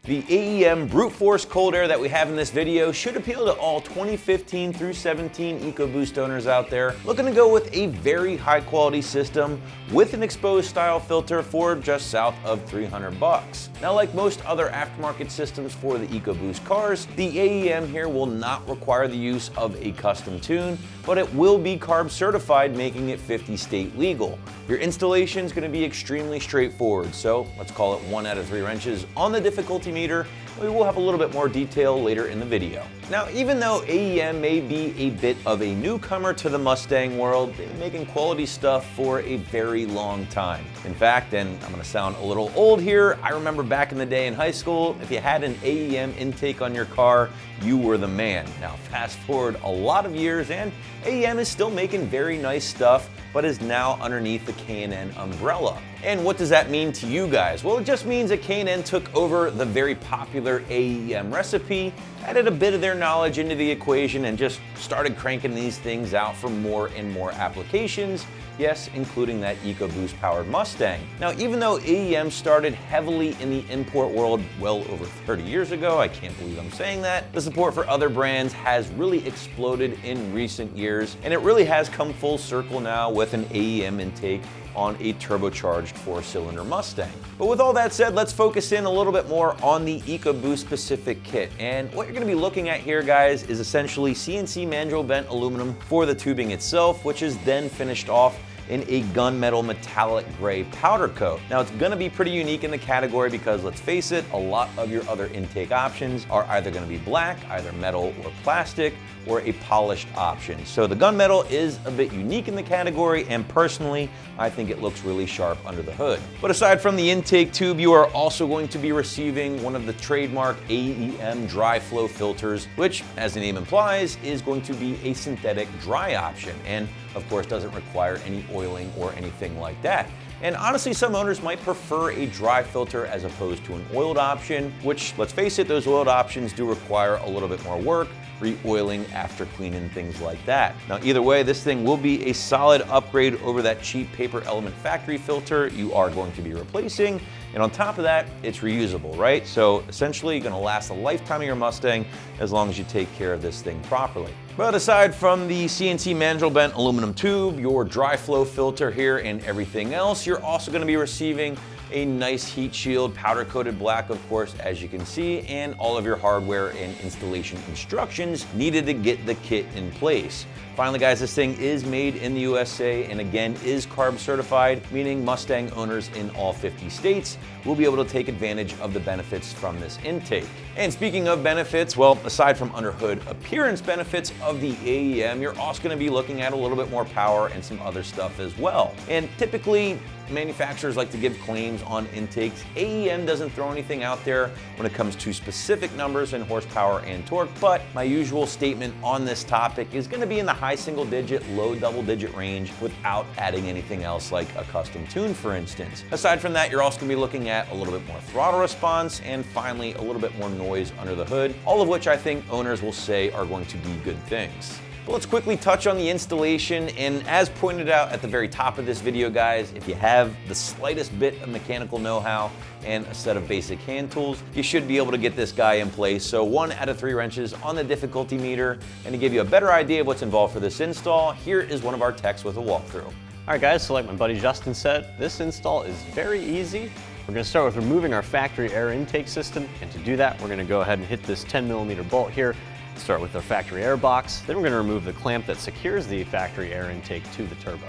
The AEM brute force cold air that we have in this video should appeal to all 2015 through 17 EcoBoost owners out there looking to go with a very high quality system with an exposed style filter for just south of $300. Now, like most other aftermarket systems for the EcoBoost cars, the AEM here will not require the use of a custom tune, but it will be CARB certified, making it 50 state legal. Your installation is going to be extremely straightforward, so let's call it 1 out of 3 wrenches on the difficulty meter. We will have a little bit more detail later in the video. Now, even though AEM may be a bit of a newcomer to the Mustang world, they've been making quality stuff for a very long time. In fact, and I'm going to sound a little old here, I remember back in the day in high school, if you had an AEM intake on your car, you were the man. Now, fast forward a lot of years, and AEM is still making very nice stuff, but is now underneath the K&N umbrella. And what does that mean to you guys? Well, it just means that K&N took over the very popular AEM recipe, added a bit of their knowledge into the equation, and just started cranking these things out for more and more applications. Yes, including that EcoBoost powered Mustang. Now, even though AEM started heavily in the import world well over 30 years ago, I can't believe I'm saying that, the support for other brands has really exploded in recent years, and it really has come full circle now with an AEM intake on a turbocharged 4-cylinder Mustang. But with all that said, let's focus in a little bit more on the EcoBoost specific kit. And what you're going to be looking at here, guys, is essentially CNC manual bent aluminum for the tubing itself, which is then finished off in a gunmetal metallic gray powder coat. Now, it's gonna be pretty unique in the category because, let's face it, a lot of your other intake options are either gonna be black, either metal or plastic, or a polished option. So the gunmetal is a bit unique in the category, and personally, I think it looks really sharp under the hood. But aside from the intake tube, you are also going to be receiving one of the trademark AEM Dryflow filters, which, as the name implies, is going to be a synthetic dry option, and of course doesn't require any oiling or anything like that. And honestly, some owners might prefer a dry filter as opposed to an oiled option, which, let's face it, those oiled options do require a little bit more work, re-oiling after cleaning, things like that. Now, either way, this thing will be a solid upgrade over that cheap Paper Element factory filter you are going to be replacing. And on top of that, it's reusable, right? So essentially, you're gonna last a lifetime of your Mustang as long as you take care of this thing properly. But aside from the CNC manual bent aluminum tube, your dry flow filter here, and everything else, you're also gonna be receiving a nice heat shield, powder coated black, of course, as you can see, and all of your hardware and installation instructions needed to get the kit in place. Finally, guys, this thing is made in the USA and again is CARB certified, meaning Mustang owners in all 50 states will be able to take advantage of the benefits from this intake. And speaking of benefits, well, aside from under hood appearance benefits of the AEM, you're also going to be looking at a little bit more power and some other stuff as well. And typically, manufacturers like to give claims on intakes. AEM doesn't throw anything out there when it comes to specific numbers in horsepower and torque, but my usual statement on this topic is going to be in the high single digit, low double digit range without adding anything else like a custom tune, for instance. Aside from that, you're also going to be looking at a little bit more throttle response and finally a little bit more noise under the hood, all of which I think owners will say are going to be good things. But let's quickly touch on the installation, and as pointed out at the very top of this video, guys, if you have the slightest bit of mechanical know-how and a set of basic hand tools, you should be able to get this guy in place. So 1 out of 3 wrenches on the difficulty meter, and to give you a better idea of what's involved for this install, here is one of our techs with a walkthrough. All right, guys, so like my buddy Justin said, this install is very easy. We're going to start with removing our factory air intake system, and to do that, we're going to go ahead and hit this 10mm bolt here. Start with our factory air box, then we're going to remove the clamp that secures the factory air intake to the turbo.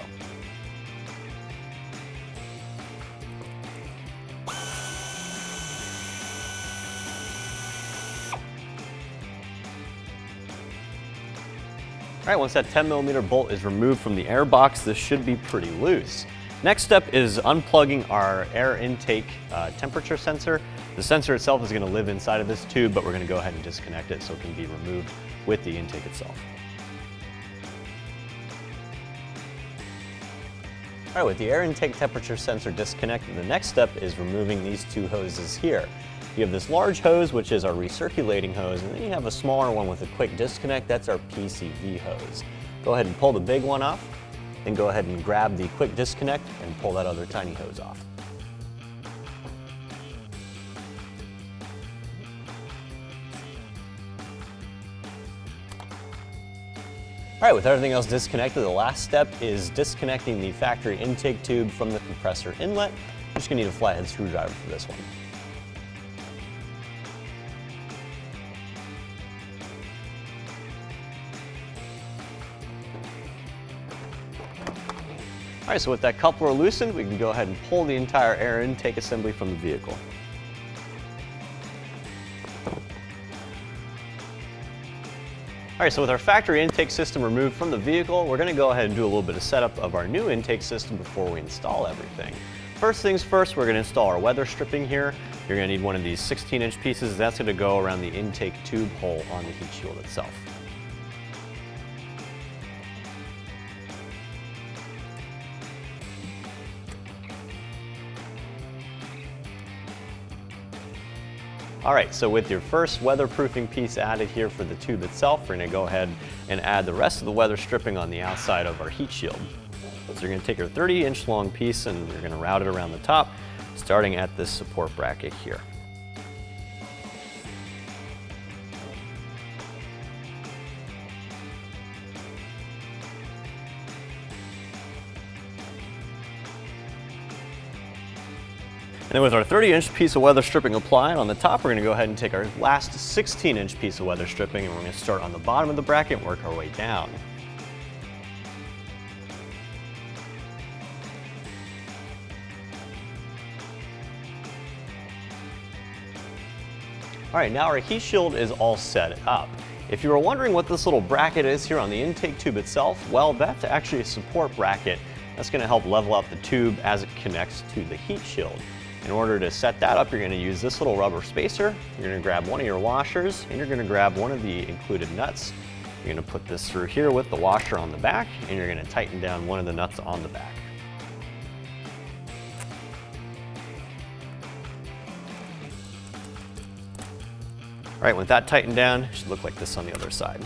All right, once that 10mm bolt is removed from the air box, this should be pretty loose. Next step is unplugging our air intake temperature sensor. The sensor itself is going to live inside of this tube, but we're going to go ahead and disconnect it so it can be removed with the intake itself. All right, with the air intake temperature sensor disconnected, the next step is removing these 2 hoses here. You have this large hose, which is our recirculating hose, and then you have a smaller one with a quick disconnect. That's our PCV hose. Go ahead and pull the big one off, then go ahead and grab the quick disconnect and pull that other tiny hose off. All right, with everything else disconnected, the last step is disconnecting the factory intake tube from the compressor inlet. You're just gonna need a flathead screwdriver for this one. All right, so with that coupler loosened, we can go ahead and pull the entire air intake assembly from the vehicle. All right, so with our factory intake system removed from the vehicle, we're gonna go ahead and do a little bit of setup of our new intake system before we install everything. First things first, we're gonna install our weather stripping here. You're gonna need one of these 16-inch pieces. That's gonna go around the intake tube hole on the heat shield itself. All right, so with your first weatherproofing piece added here for the tube itself, we're gonna go ahead and add the rest of the weather stripping on the outside of our heat shield. So you're gonna take your 30-inch long piece and you're gonna route it around the top, starting at this support bracket here. And then with our 30-inch piece of weather stripping applied on the top, we're gonna go ahead and take our last 16-inch piece of weather stripping and we're gonna start on the bottom of the bracket and work our way down. All right, now our heat shield is all set up. If you were wondering what this little bracket is here on the intake tube itself, well, that's actually a support bracket. That's gonna help level out the tube as it connects to the heat shield. In order to set that up, you're going to use this little rubber spacer. You're going to grab one of your washers and you're going to grab one of the included nuts. You're going to put this through here with the washer on the back and you're going to tighten down one of the nuts on the back. All right, with that tightened down, it should look like this on the other side.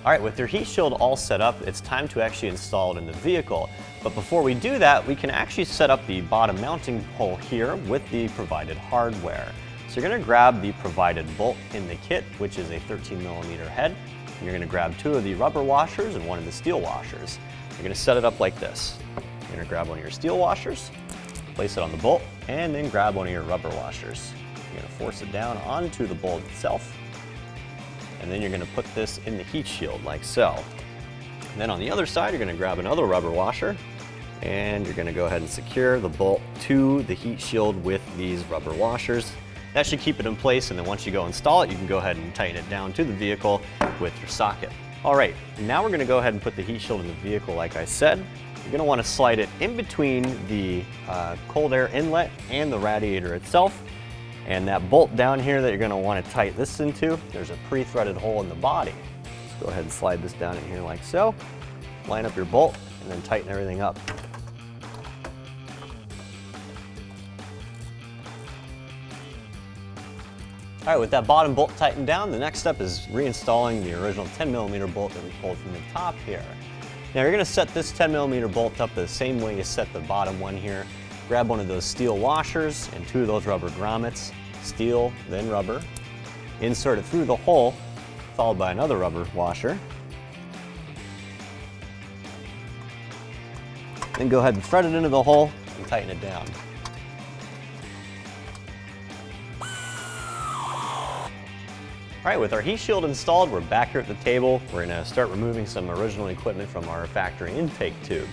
All right, with your heat shield all set up, it's time to actually install it in the vehicle. But before we do that, we can actually set up the bottom mounting hole here with the provided hardware. So you're gonna grab the provided bolt in the kit, which is a 13mm head. And you're gonna grab two of the rubber washers and one of the steel washers. You're gonna set it up like this. You're gonna grab one of your steel washers, place it on the bolt, and then grab one of your rubber washers. You're gonna force it down onto the bolt itself. And then you're gonna put this in the heat shield like so. And then on the other side, you're gonna grab another rubber washer and you're gonna go ahead and secure the bolt to the heat shield with these rubber washers. That should keep it in place, and then once you go install it, you can go ahead and tighten it down to the vehicle with your socket. All right, now we're gonna go ahead and put the heat shield in the vehicle like I said. You're gonna wanna slide it in between the cold air inlet and the radiator itself. And that bolt down here that you're gonna wanna tighten this into, there's a pre-threaded hole in the body. Just go ahead and slide this down in here like so. Line up your bolt and then tighten everything up. All right, with that bottom bolt tightened down, the next step is reinstalling the original 10mm bolt that we pulled from the top here. Now you're gonna set this 10mm bolt up the same way you set the bottom one here. Grab one of those steel washers and two of those rubber grommets, steel, then rubber. Insert it through the hole, followed by another rubber washer. Then go ahead and thread it into the hole and tighten it down. All right, with our heat shield installed, we're back here at the table. We're gonna start removing some original equipment from our factory intake tube.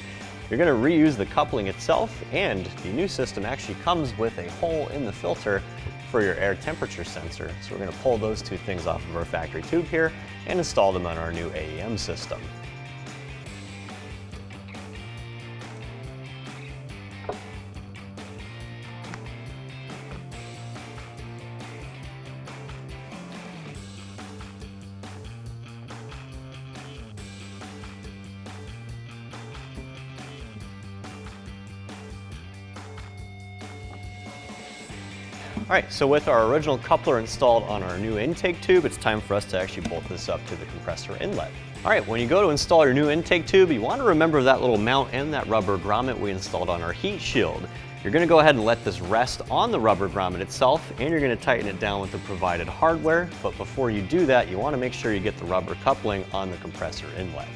You're gonna reuse the coupling itself, and the new system actually comes with a hole in the filter for your air temperature sensor. So we're gonna pull those two things off of our factory tube here and install them on our new AEM system. All right, so with our original coupler installed on our new intake tube, it's time for us to actually bolt this up to the compressor inlet. All right, when you go to install your new intake tube, you want to remember that little mount and that rubber grommet we installed on our heat shield. You're going to go ahead and let this rest on the rubber grommet itself, and you're going to tighten it down with the provided hardware. But before you do that, you want to make sure you get the rubber coupling on the compressor inlet.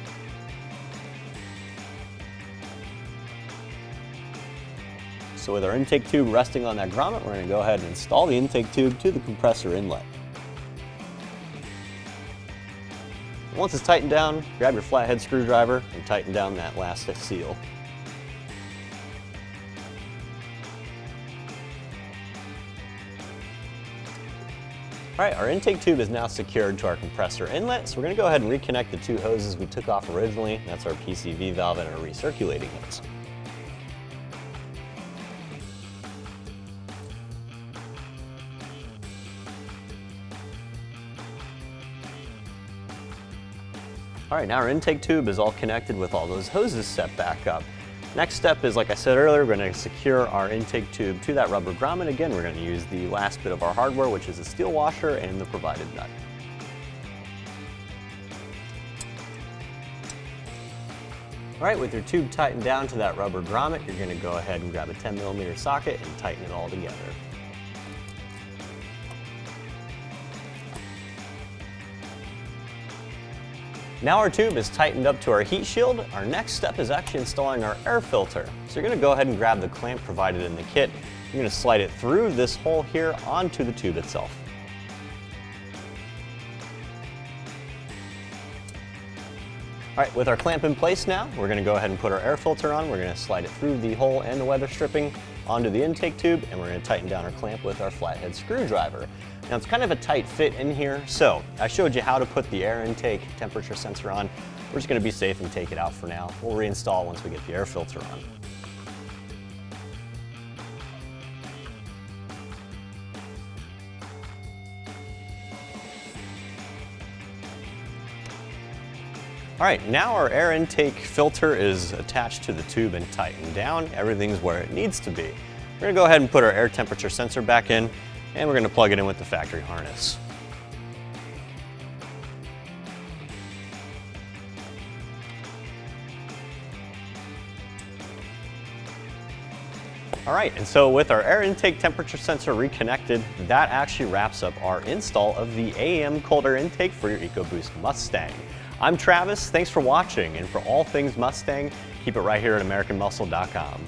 So with our intake tube resting on that grommet, we're going to go ahead and install the intake tube to the compressor inlet. Once it's tightened down, grab your flathead screwdriver and tighten down that last seal. All right, our intake tube is now secured to our compressor inlet, so we're going to go ahead and reconnect the two hoses we took off originally. That's our PCV valve and our recirculating hose. All right, now our intake tube is all connected with all those hoses set back up. Next step is, like I said earlier, we're going to secure our intake tube to that rubber grommet. Again, we're going to use the last bit of our hardware, which is a steel washer and the provided nut. All right, with your tube tightened down to that rubber grommet, you're going to go ahead and grab a 10mm socket and tighten it all together. Now our tube is tightened up to our heat shield. Our next step is actually installing our air filter. So you're going to go ahead and grab the clamp provided in the kit. You're going to slide it through this hole here onto the tube itself. All right, with our clamp in place now, we're going to go ahead and put our air filter on. We're going to slide it through the hole and the weather stripping onto the intake tube, and we're going to tighten down our clamp with our flathead screwdriver. Now it's kind of a tight fit in here, so I showed you how to put the air intake temperature sensor on. We're just going to be safe and take it out for now. We'll reinstall it once we get the air filter on. All right, now our air intake filter is attached to the tube and tightened down. Everything's where it needs to be. We're going to go ahead and put our air temperature sensor back in, and we're going to plug it in with the factory harness. All right, and so with our air intake temperature sensor reconnected, that actually wraps up our install of the AEM cold air intake for your EcoBoost Mustang. I'm Travis, thanks for watching, and for all things Mustang, keep it right here at AmericanMuscle.com.